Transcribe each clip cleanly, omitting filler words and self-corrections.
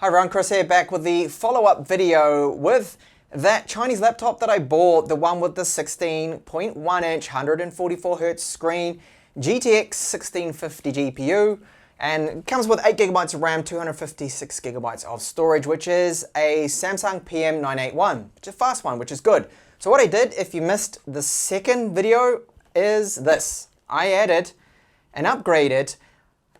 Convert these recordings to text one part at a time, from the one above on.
Hi everyone, Chris here, back with the follow-up video with that Chinese laptop that I bought, the one with the 16.1-inch 144Hz screen, GTX 1650 GPU, and it comes with 8GB of RAM, 256GB of storage, which is a Samsung PM981, which is a fast one, which is good. So what I did, if you missed the second video, is this. I added and upgraded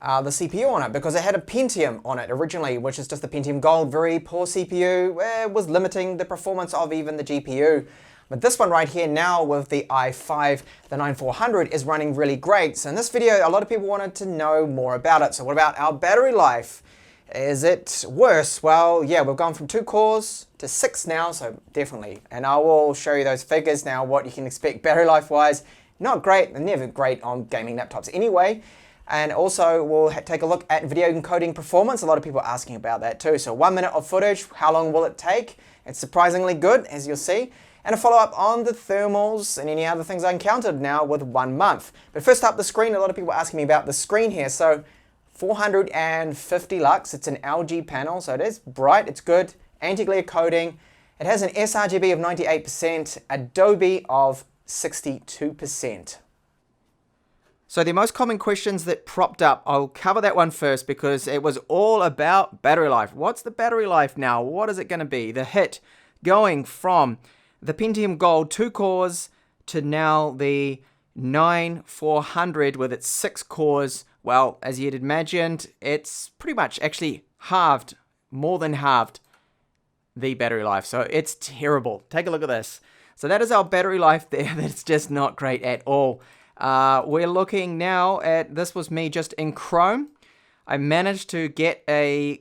the CPU on it because it had a Pentium on it originally, which is just the Pentium Gold, very poor CPU, where it was limiting the performance of even the GPU. But this one right here now with the i5, the 9400, is running really great. So in this video, a lot of people wanted to know more about it. So what about our battery life? Is it worse? Well, yeah, we've gone from 2 cores to 6 now, so definitely. And I will show you those figures now, what you can expect battery life-wise. Not great, and never great on gaming laptops anyway. And also, we'll take a look at video encoding performance. A lot of people are asking about that too. So 1 minute of footage, how long will it take? It's surprisingly good, as you'll see. And a follow-up on the thermals and any other things I encountered now with 1 month. But first up, the screen. A lot of people are asking me about the screen here. So 450 lux. It's an LG panel, so it is bright. It's good. Anti-glare coating. It has an sRGB of 98%, Adobe of 62%. So the most common questions that propped up, I'll cover that one first because it was all about battery life. What's the battery life now? What is it going to be? The hit going from the Pentium Gold 2 cores to now the 9400 with its 6 cores. Well, as you'd imagined, it's pretty much actually halved, more than halved the battery life. So it's terrible. Take a look at this. So that is our battery life there. That's just not great at all. We're looking now at, this was me just in Chrome. I managed to get I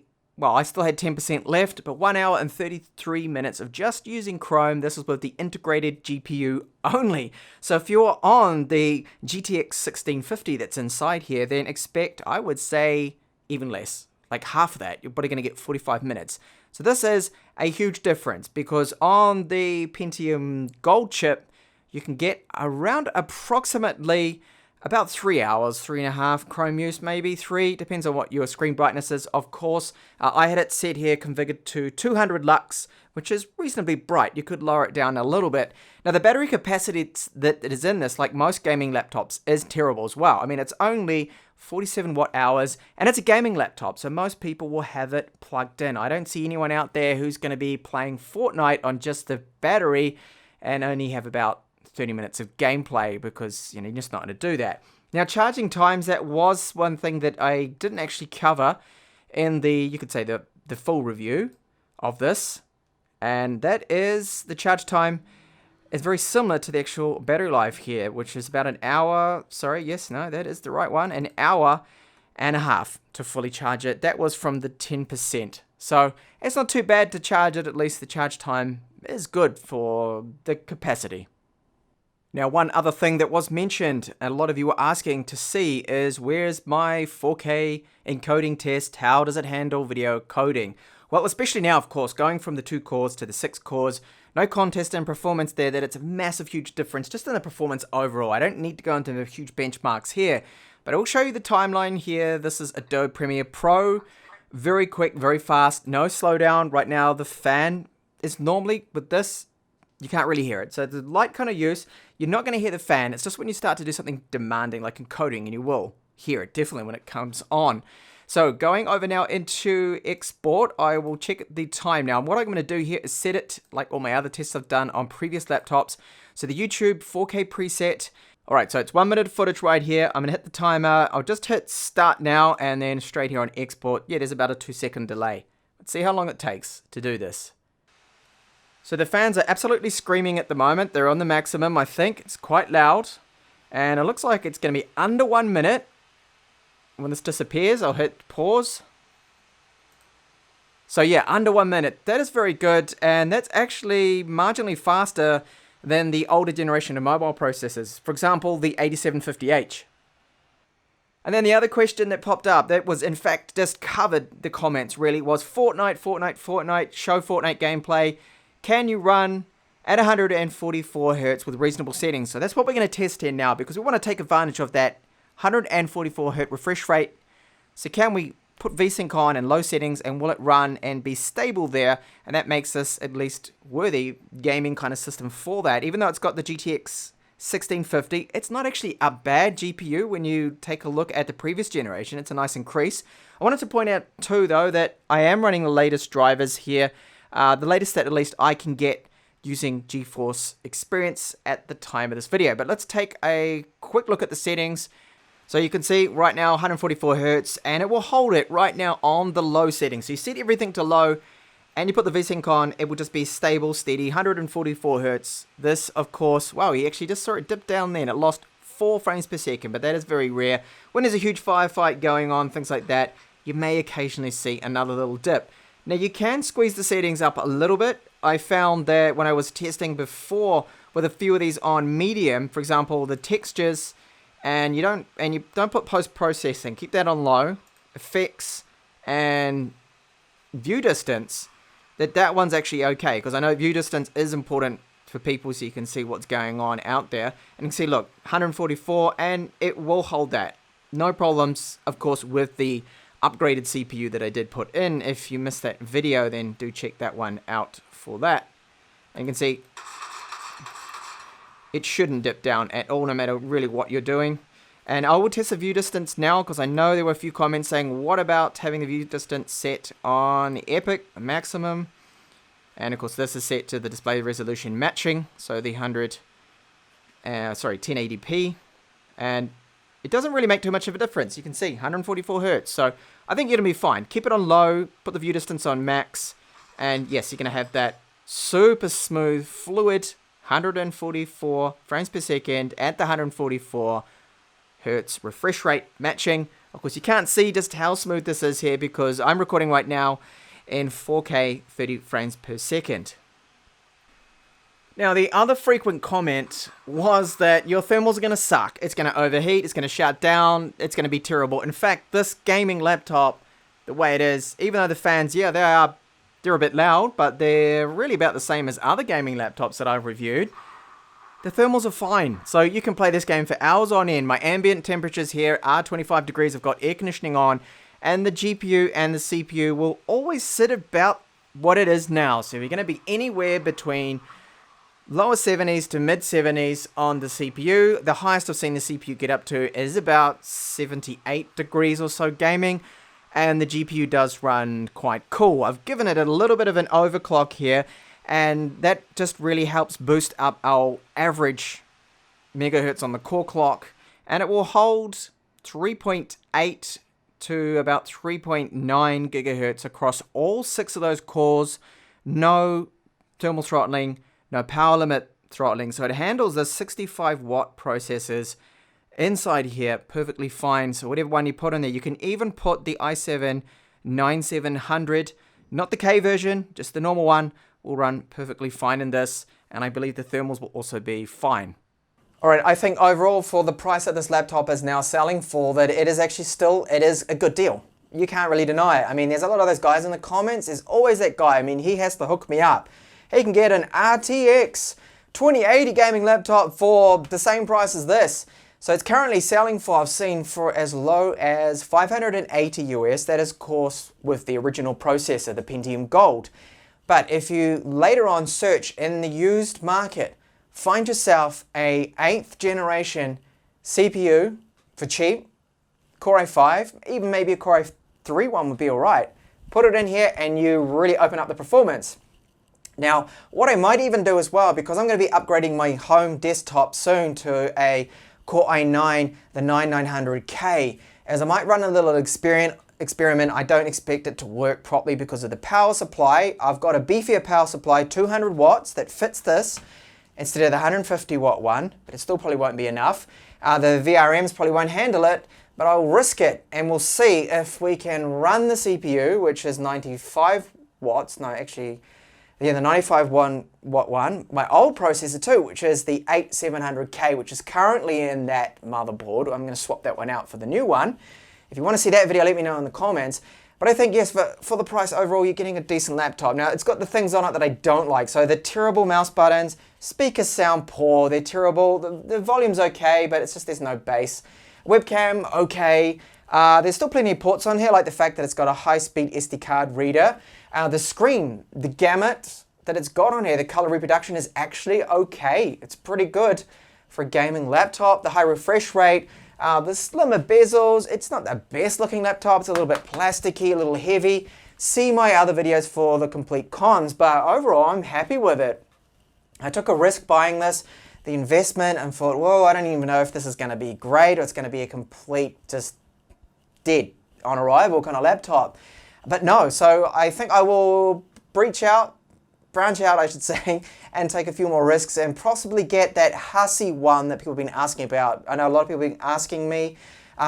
still had 10% left, but 1 hour and 33 minutes of just using Chrome. This is with the integrated GPU only. So if you're on the GTX 1650 that's inside here, then expect, I would say, even less. Like half of that. You're probably going to get 45 minutes. So this is a huge difference because on the Pentium Gold chip, you can get around approximately about 3 hours, 3.5 Chrome use, maybe 3, depends on what your screen brightness is, of course. I had it set here configured to 200 lux, which is reasonably bright. You could lower it down a little bit. Now the battery capacity that is in this, like most gaming laptops, is terrible as well. I mean, it's only 47 watt hours, and it's a gaming laptop, so most people will have it plugged in. I don't see anyone out there who's going to be playing Fortnite on just the battery and only have about 30 minutes of gameplay because, you're just not going to do that. Now, charging times, that was one thing that I didn't actually cover in the, you could say, the full review of this. And that is, the charge time is very similar to the actual battery life here, which is about an hour. Sorry, yes, no, that is the right one. An hour and a half to fully charge it. That was from the 10%. So it's not too bad to charge it. At least the charge time is good for the capacity. Now, one other thing that was mentioned, and a lot of you were asking to see, is where's my 4K encoding test? How does it handle video coding? Well, especially now, of course, going from the 2 cores to the 6 cores, no contest in performance there, that it's a massive, huge difference just in the performance overall. I don't need to go into the huge benchmarks here, but I will show you the timeline here. This is Adobe Premiere Pro. Very quick, very fast, no slowdown. Right now, the fan is normally, with this, you can't really hear it. So the light kind of use, you're not going to hear the fan. It's just when you start to do something demanding like encoding, and you will hear it definitely when it comes on. So going over now into export, I will check the time now. And what I'm going to do here is set it like all my other tests I've done on previous laptops. So the YouTube 4K preset. All right, so it's 1 minute of footage right here. I'm going to hit the timer. I'll just hit start now and then straight here on export. Yeah, there's about a 2-second delay. Let's see how long it takes to do this. So the fans are absolutely screaming at the moment. They're on the maximum, I think. It's quite loud. And it looks like it's going to be under 1 minute. When this disappears, I'll hit pause. So yeah, under 1 minute. That is very good. And that's actually marginally faster than the older generation of mobile processors. For example, the 8750H. And then the other question that popped up, that was in fact just covered the comments really, was Fortnite, show Fortnite gameplay. Can you run at 144 Hz with reasonable settings? So that's what we're going to test here now because we want to take advantage of that 144 Hz refresh rate. So can we put VSync on and low settings, and will it run and be stable there? And that makes this at least worthy gaming kind of system for that. Even though it's got the GTX 1650, it's not actually a bad GPU when you take a look at the previous generation. It's a nice increase. I wanted to point out too, though, that I am running the latest drivers here, the latest that at least I can get using GeForce Experience at the time of this video. But let's take a quick look at the settings. So you can see right now 144 Hertz, and it will hold it right now on the low settings. So you set everything to low, and you put the VSync on, it will just be stable, steady, 144 Hertz. This, of course, wow, you actually just saw it dip down then. It lost 4 frames per second, but that is very rare. When there's a huge firefight going on, things like that, you may occasionally see another little dip. Now you can squeeze the settings up a little bit. I found that when I was testing before with a few of these on medium, for example, the textures, and you don't put post-processing, keep that on low, effects, and view distance, that one's actually okay, because I know view distance is important for people so you can see what's going on out there. And you can see, look, 144, and it will hold that. No problems, of course, with the upgraded CPU that I did put in. If you missed that video, then do check that one out for that. And you can see it shouldn't dip down at all, no matter really what you're doing. And I will test the view distance now, because I know there were a few comments saying, what about having the view distance set on Epic, maximum? And of course this is set to the display resolution matching, so the 1080p. And it doesn't really make too much of a difference. You can see 144 Hertz, so I think you're going to be fine. Keep it on low, put the view distance on max, and yes, you're going to have that super smooth, fluid 144 frames per second at the 144 Hertz refresh rate matching. Of course, you can't see just how smooth this is here because I'm recording right now in 4K 30 frames per second. Now, the other frequent comment was that your thermals are going to suck. It's going to overheat, it's going to shut down, it's going to be terrible. In fact, this gaming laptop, the way it is, even though the fans, yeah, they're a bit loud, but they're really about the same as other gaming laptops that I've reviewed. The thermals are fine, so you can play this game for hours on end. My ambient temperatures here are 25 degrees. I've got air conditioning on, and the GPU and the CPU will always sit about what it is now. So you're going to be anywhere between lower 70s to mid 70s on the CPU. The highest I've seen the CPU get up to is about 78 degrees or so gaming, and the GPU does run quite cool. I've given it a little bit of an overclock here, and that just really helps boost up our average megahertz on the core clock, and it will hold 3.8 to about 3.9 gigahertz across all 6 of those cores. No thermal throttling, no power limit throttling, so it handles the 65 watt processors inside here perfectly fine. So whatever one you put in there, you can even put the i7 9700, not the K version, just the normal one, will run perfectly fine in this, and I believe the thermals will also be fine. Alright, I think overall for the price that this laptop is now selling for, that it is actually it is a good deal. You can't really deny it. I mean, there's a lot of those guys in the comments, there's always that guy, I mean, he has to hook me up. He can get an RTX 2080 gaming laptop for the same price as this. So it's currently selling for, I've seen, for as low as 580 US. That is, of course, with the original processor, the Pentium Gold. But if you later on search in the used market, find yourself a 8th generation CPU for cheap, Core i5, even maybe a Core i3 one would be alright. Put it in here and you really open up the performance. Now, what I might even do as well, because I'm going to be upgrading my home desktop soon to a Core i9, the 9900K, as I might run a little experiment. I don't expect it to work properly because of the power supply. I've got a beefier power supply, 200 watts, that fits this instead of the 150 watt one, but it still probably won't be enough. The VRMs probably won't handle it, but I'll risk it and we'll see if we can run the CPU, which is 95 watts. No, actually, yeah, the 95 watt one, my old processor too, which is the 8700K, which is currently in that motherboard. I'm going to swap that one out for the new one. If you want to see that video, let me know in the comments. But I think, yes, for the price overall, you're getting a decent laptop. Now, it's got the things on it that I don't like. So the terrible mouse buttons, speakers sound poor, they're terrible. The volume's okay, but it's just there's no bass. Webcam, okay. There's still plenty of ports on here, like the fact that it's got a high-speed SD card reader. The screen, the gamut that it's got on here, the color reproduction is actually okay. It's pretty good for a gaming laptop. The high refresh rate, the slimmer bezels, it's not the best looking laptop. It's a little bit plasticky, a little heavy. See my other videos for the complete cons, but overall I'm happy with it. I took a risk buying this, the investment, and thought, whoa, I don't even know if this is going to be great or it's going to be a complete just dead on arrival kind of laptop. But no, so I think I will branch out, I should say, and take a few more risks and possibly get that hussy one that people have been asking about. I know a lot of people have been asking me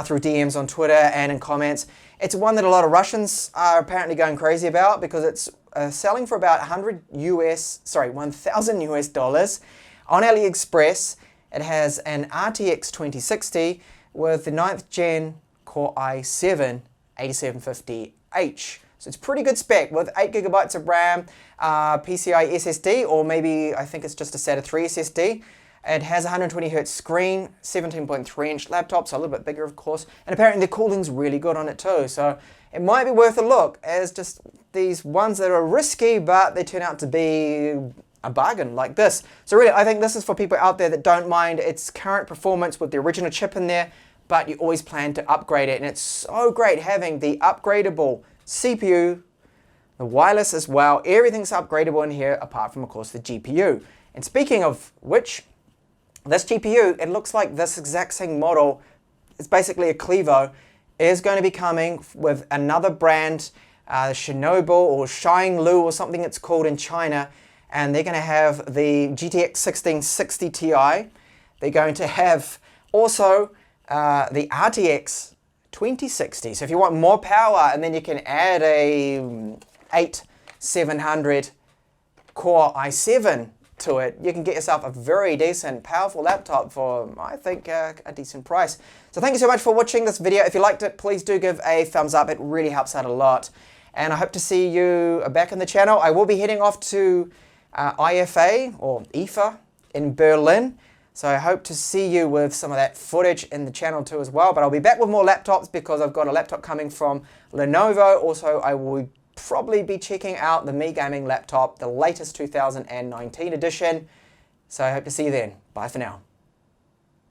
through DMs on Twitter and in comments. It's one that a lot of Russians are apparently going crazy about because it's selling for about 1,000 US dollars on AliExpress. It has an RTX 2060 with the 9th gen Core i7 8750H. So it's pretty good spec with 8 gigabytes of RAM, PCI SSD, or maybe I think it's just a SATA 3 SSD. It has a 120Hz screen, 17.3-inch laptop, so a little bit bigger of course, and apparently the cooling's really good on it too, so it might be worth a look as just these ones that are risky, but they turn out to be a bargain like this. So really, I think this is for people out there that don't mind its current performance with the original chip in there, but you always plan to upgrade it, and it's so great having the upgradable CPU, the wireless as well. Everything's upgradable in here apart from, of course, the GPU. And speaking of which, this GPU, it looks like this exact same model, it's basically a Clevo, is going to be coming with another brand, Shinobu or Shine-Lu or something it's called in China, and they're going to have the GTX 1660 Ti. They're going to have also the RTX 2060. So if you want more power, and then you can add a 8700 Core i7 to it, you can get yourself a very decent, powerful laptop for, I think, a decent price. So thank you so much for watching this video. If you liked it, please do give a thumbs up. It really helps out a lot. And I hope to see you back on the channel. I will be heading off to IFA, or IFA, in Berlin. So I hope to see you with some of that footage in the channel too as well. But I'll be back with more laptops because I've got a laptop coming from Lenovo. Also, I will probably be checking out the Mi Gaming laptop, the latest 2019 edition. So I hope to see you then. Bye for now.